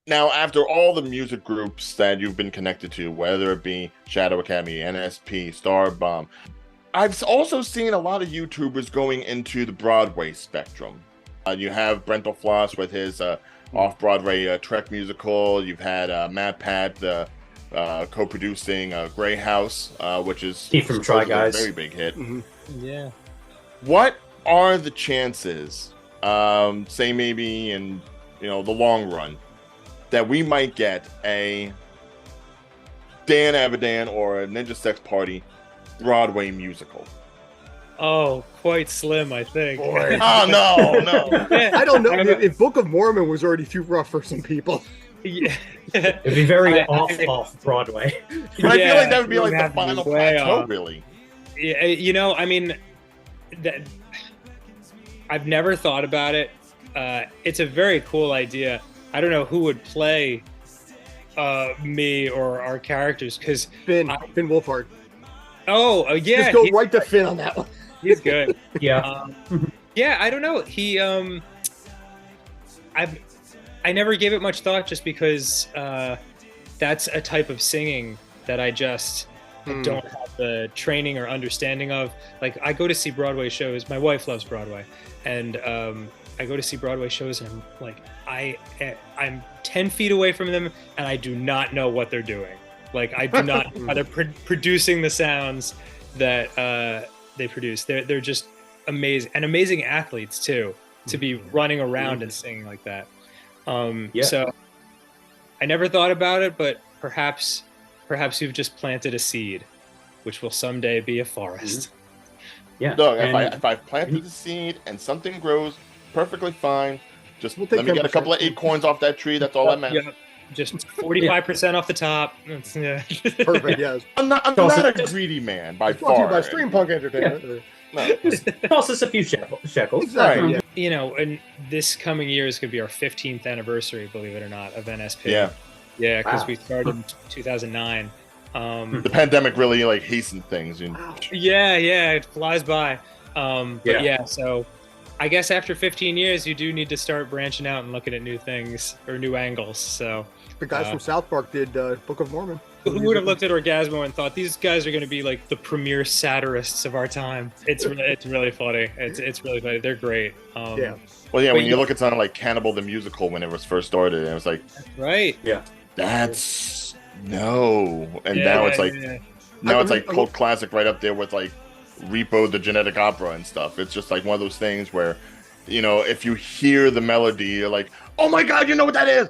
Now, after all the music groups that you've been connected to, whether it be Shadow Academy, NSP, Starbomb, I've also seen a lot of YouTubers going into the Broadway spectrum. You have Brental Floss with his off-Broadway Trek musical. You've had Matt Pat co-producing Grey House, which is Steve from Try Guys, a very big hit. Yeah. What are the chances, say maybe in the long run, that we might get a Dan Avidan or a Ninja Sex Party Broadway musical? Oh, quite slim, I think. Boy. Oh, no. I don't know if Book of Mormon was already too rough for some people. Yeah. it'd be very off Broadway. But I feel like that would be you like the have to be final way plateau, off. really. Yeah, I mean, I've never thought about it. It's a very cool idea. I don't know who would play me or our characters, because Finn Wolfhard. Yeah, Just go right to Finn on that one. he's good. Yeah. Yeah, I don't know. I never gave it much thought, just because that's a type of singing that I just don't have the training or understanding of. Like, I go to see Broadway shows. My wife loves Broadway, and I go to see Broadway shows, and I'm like, I'm 10 feet away from them, and I do not know what they're doing. Like, I do not know how they're producing the sounds that they produce. They're just amazing, and amazing athletes too, to be running around and singing like that. So I never thought about it, but perhaps you've just planted a seed, which will someday be a forest. Yeah. Look, if I planted the seed and something grows perfectly fine, just let me get a couple of acorns off that tree. That's all that matters. Yep. Just 45% off the top. Perfect, yes. I'm not a greedy man by Brought to you far. by Stream Punk Entertainment. No. It costs us a few shekels. Exactly. Right. Yeah. And this coming year is going to be our 15th anniversary, believe it or not, of NSP. Yeah. Because we started in 2009. The pandemic really hastened things. Yeah, it flies by. So I guess after 15 years, you do need to start branching out and looking at new things or new angles. So The guys from South Park did Book of Mormon. who would have looked at Orgasmo and thought these guys are going to be like the premier satirists of our time? It's really funny. It's really funny. They're great. Yeah. Well, yeah, when you look at something like Cannibal the Musical when it was first started, it was like, right. Yeah. that's no. And Yeah, now it's like, yeah. now it's like cult classic right up there with like Repo the Genetic Opera and stuff. It's just like one of those things where, if you hear the melody, you're like, oh my God, you know what that is?